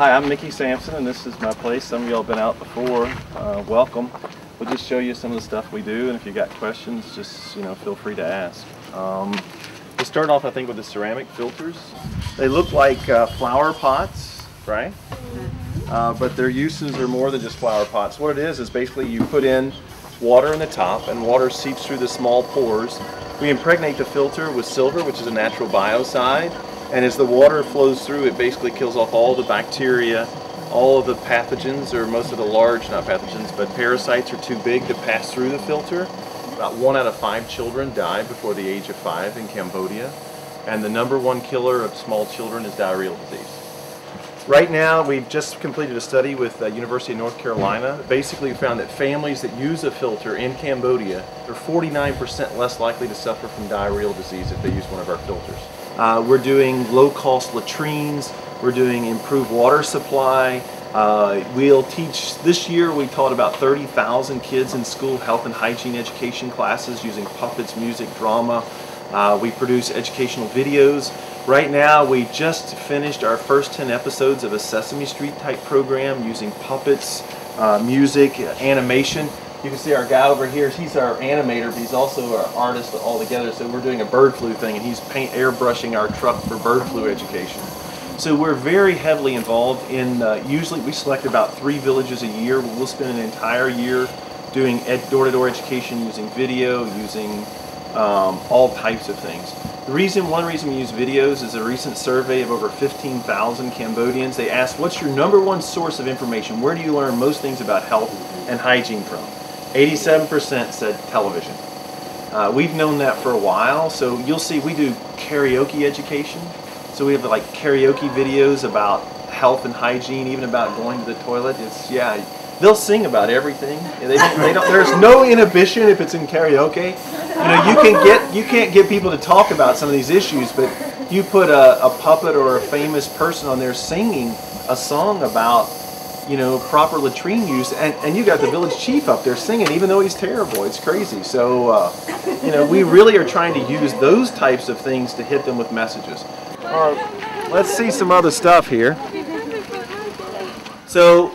Hi, I'm Mickey Sampson, and this is my place. Some of y'all have been out before. Welcome. We'll just show you some of the stuff we do, and if you got questions, just feel free to ask. We'll start off, I think, with the ceramic filters. They look like flower pots, right? But their uses are more than just flower pots. What it is basically you put in water in the top, and water seeps through the small pores. We impregnate the filter with silver, which is a natural biocide. And as the water flows through, it basically kills off all the bacteria, all of the pathogens, or most of the large, not pathogens, but parasites are too big to pass through the filter. About 1 out of 5 children die before the age of 5 in Cambodia. And the #1 killer of small children is diarrheal disease. Right now, we've just completed a study with the University of North Carolina. Basically, we found that families that use a filter in Cambodia are 49% less likely to suffer from diarrheal disease if they use one of our filters. We're doing low-cost latrines. We're doing improved water supply. We'll teach, this year we taught about 30,000 kids in school health and hygiene education classes using puppets, music, drama. We produce educational videos. Right now we just finished our first 10 episodes of a Sesame Street type program using puppets, music, animation. You can see our guy over here, he's our animator, but he's also our artist all together. So we're doing a bird flu thing, and he's airbrushing our truck for bird flu education. So we're very heavily involved in, usually we select about 3 villages a year. We'll spend an entire year doing door-to-door education using video, using all types of things. One reason we use videos is a recent survey of over 15,000 Cambodians. They asked, what's your #1 source of information? Where do you learn most things about health and hygiene from? 87% said television. We've known that for a while, so you'll see we do karaoke education. So we have like karaoke videos about health and hygiene, even about going to the toilet. They'll sing about everything. There's no inhibition if it's in karaoke. You can't get people to talk about some of these issues, but you put a puppet or a famous person on there singing a song about proper latrine use, and you got the village chief up there singing, even though he's terrible. It's crazy. So, we really are trying to use those types of things to hit them with messages. All right, let's see some other stuff here. So,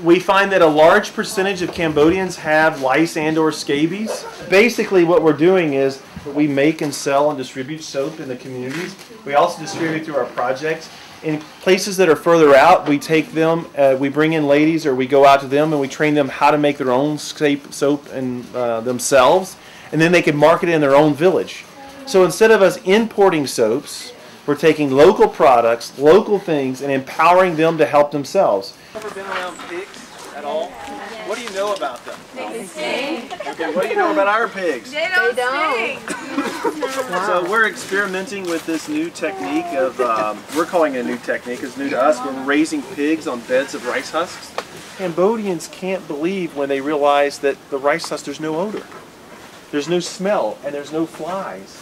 we find that a large percentage of Cambodians have lice and/or scabies. Basically, what we're doing is we make and sell and distribute soap in the communities. We also distribute through our projects. In places that are further out, we take them, we bring in ladies, or we go out to them and we train them how to make their own soap and themselves, and then they can market it in their own village. So instead of us importing soaps, we're taking local products, local things, and empowering them to help themselves. Ever been around pigs at all? What do you know about them? They stink. Okay, what do you know about our pigs? They don't stink. So we're experimenting with this new technique of, we're calling it a new technique, it's new to us. We're raising pigs on beds of rice husks. Cambodians can't believe when they realize that the rice husk, there's no odor. There's no smell, and there's no flies.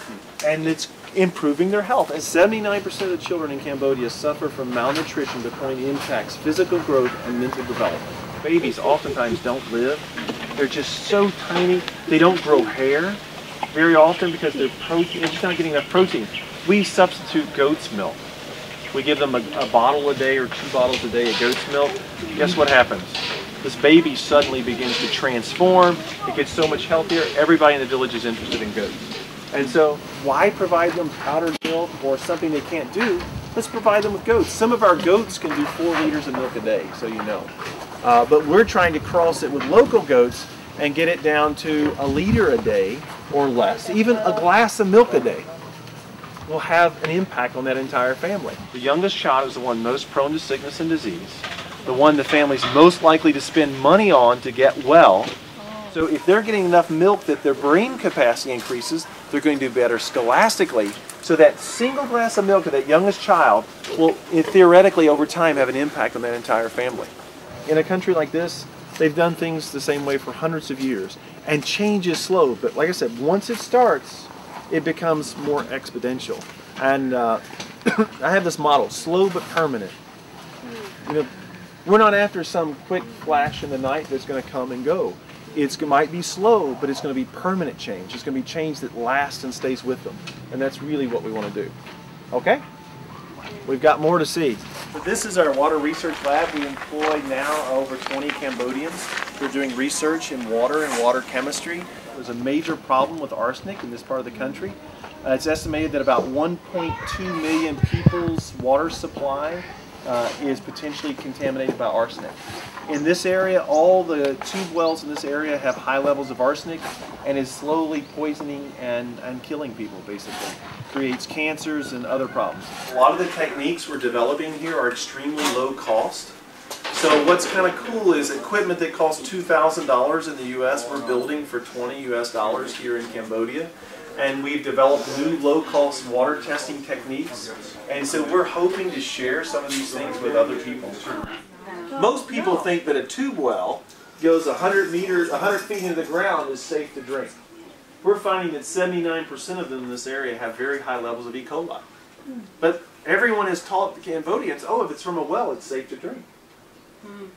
And it's improving their health. And 79% of the children in Cambodia suffer from malnutrition to the point it impacts physical growth and mental development. Babies oftentimes don't live. They're just so tiny. They don't grow hair very often because they're just not getting enough protein. We substitute goat's milk. We give them a bottle a day or 2 bottles a day of goat's milk. Guess what happens? This baby suddenly begins to transform. It gets so much healthier. Everybody in the village is interested in goats. And so why provide them powdered milk or something they can't do? Let's provide them with goats. Some of our goats can do 4 liters of milk a day, so you know. But we're trying to cross it with local goats and get it down to 1 liter a day or less. Even a glass of milk a day will have an impact on that entire family. The youngest child is the one most prone to sickness and disease, the one the family's most likely to spend money on to get well. So if they're getting enough milk that their brain capacity increases, they're going to do better scholastically. So that single glass of milk of that youngest child will theoretically over time have an impact on that entire family. In a country like this, they've done things the same way for hundreds of years. And change is slow, but like I said, once it starts, it becomes more exponential. And I have this model, slow but permanent. We're not after some quick flash in the night that's going to come and go. It might be slow, but it's going to be permanent change. It's going to be change that lasts and stays with them. And that's really what we want to do. Okay? we've got more to see. But this is our water research lab. We employ now over 20 Cambodians who are doing research in water and water chemistry. There's a major problem with arsenic in this part of the country. It's estimated that about 1.2 million people's water supply is potentially contaminated by arsenic. In this area, all the tube wells in this area have high levels of arsenic and is slowly poisoning and killing people, basically. Creates cancers and other problems. A lot of the techniques we're developing here are extremely low cost. So what's kind of cool is equipment that costs $2,000 in the US, we're building for $20 US here in Cambodia. And we've developed new low-cost water testing techniques. And so we're hoping to share some of these things with other people. Most people think that a tube well goes 100 feet into the ground is safe to drink. We're finding that 79% of them in this area have very high levels of E. coli. But everyone has taught the Cambodians, oh, if it's from a well, it's safe to drink.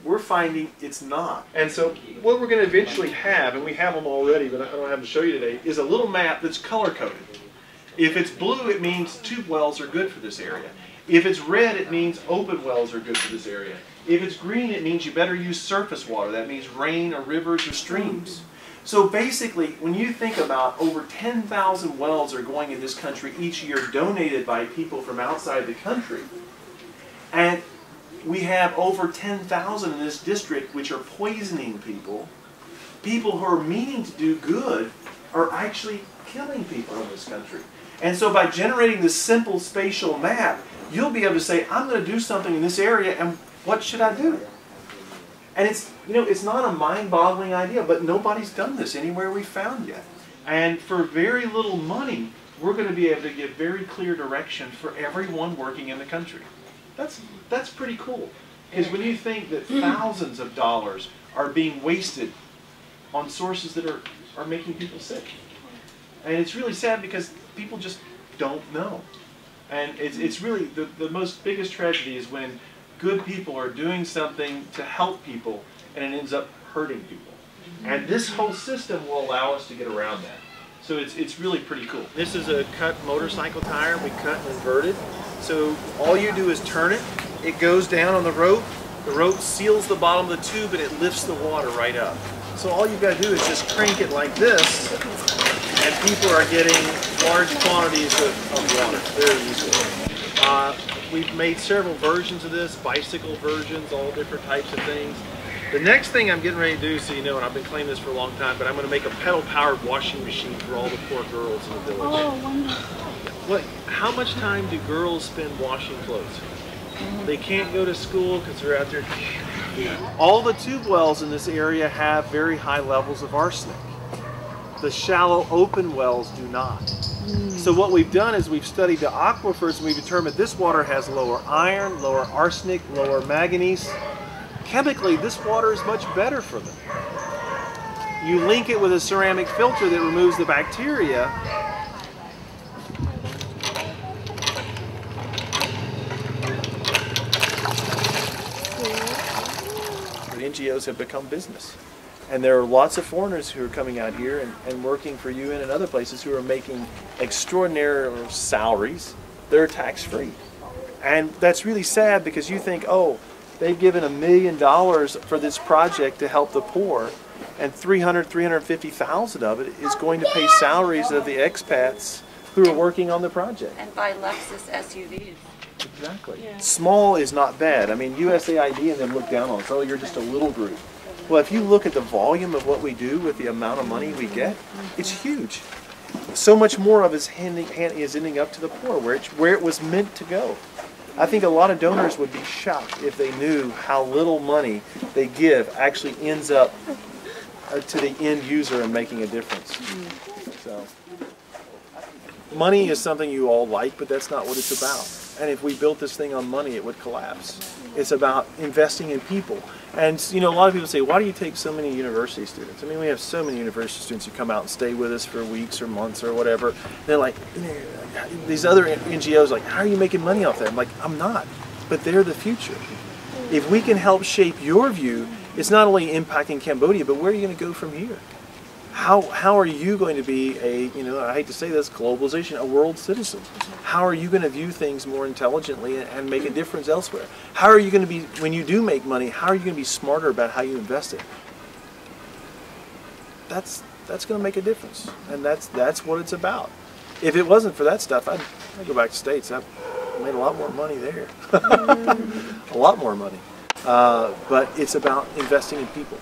We're finding it's not. And so what we're going to eventually have, and we have them already, but I don't have to show you today, is a little map that's color-coded. If it's blue, it means tube wells are good for this area. If it's red, it means open wells are good for this area. If it's green, it means you better use surface water. That means rain or rivers or streams. So basically, when you think about over 10,000 wells are going in this country each year donated by people from outside the country, and we have over 10,000 in this district which are poisoning people. People who are meaning to do good are actually killing people in this country. And so by generating this simple spatial map, you'll be able to say, I'm going to do something in this area, and what should I do? And it's, you know, it's not a mind-boggling idea, but nobody's done this anywhere we've found yet. And for very little money, we're going to be able to give very clear direction for everyone working in the country. That's pretty cool. Because when you think that thousands of dollars are being wasted on sources that are making people sick. And it's really sad because people just don't know. And it's really, the most biggest tragedy is when good people are doing something to help people and it ends up hurting people. And this whole system will allow us to get around that. So it's really pretty cool. This is a cut motorcycle tire. We cut and inverted. So all you do is turn it. It goes down on the rope. The rope seals the bottom of the tube and it lifts the water right up. So all you've got to do is just crank it like this, and people are getting large quantities of water very easily. We've made several versions of this, bicycle versions, all different types of things. The next thing I'm getting ready to do, so you know, and I've been claiming this for a long time, but I'm going to make a pedal-powered washing machine for all the poor girls in the village. Oh, wonderful. How much time do girls spend washing clothes? They can't go to school because they're out there. All the tube wells in this area have very high levels of arsenic. The shallow open wells do not. So what we've done is we've studied the aquifers and we've determined this water has lower iron, lower arsenic, lower manganese. Chemically, this water is much better for them. You link it with a ceramic filter that removes the bacteria. The NGOs have become business. And there are lots of foreigners who are coming out here and working for UN and other places who are making extraordinary salaries that are tax-free. And that's really sad because you think, oh, they've given $1 million for this project to help the poor, and $350,000 of it is going to pay salaries of the expats who are working on the project. And buy Lexus SUVs. Exactly. Yeah. Small is not bad. I mean, USAID and them look down on us. Oh, you're just a little group. Well, if you look at the volume of what we do with the amount of money we get, it's huge. So much more of it is ending up to the poor, where it was meant to go. I think a lot of donors would be shocked if they knew how little money they give actually ends up to the end user and making a difference. So, money is something you all like, but that's not what it's about. And if we built this thing on money, it would collapse. It's about investing in people. And you know, a lot of people say, why do you take so many university students? I mean, we have so many university students who come out and stay with us for weeks or months or whatever. They're like, these other NGOs like, how are you making money off that? I'm like, I'm not, but they're the future. If we can help shape your view, it's not only impacting Cambodia, but where are you going to go from here? how are you going to be a, I hate to say this, globalization, a world citizen? How are you going to view things more intelligently and make a difference elsewhere? How are you going to be, when you do make money, how are you going to be smarter about how you invest it? That's going to make a difference, and that's what it's about. If it wasn't for that stuff, I'd go back to the States. I made a lot more money there, a lot more money. But it's about investing in people.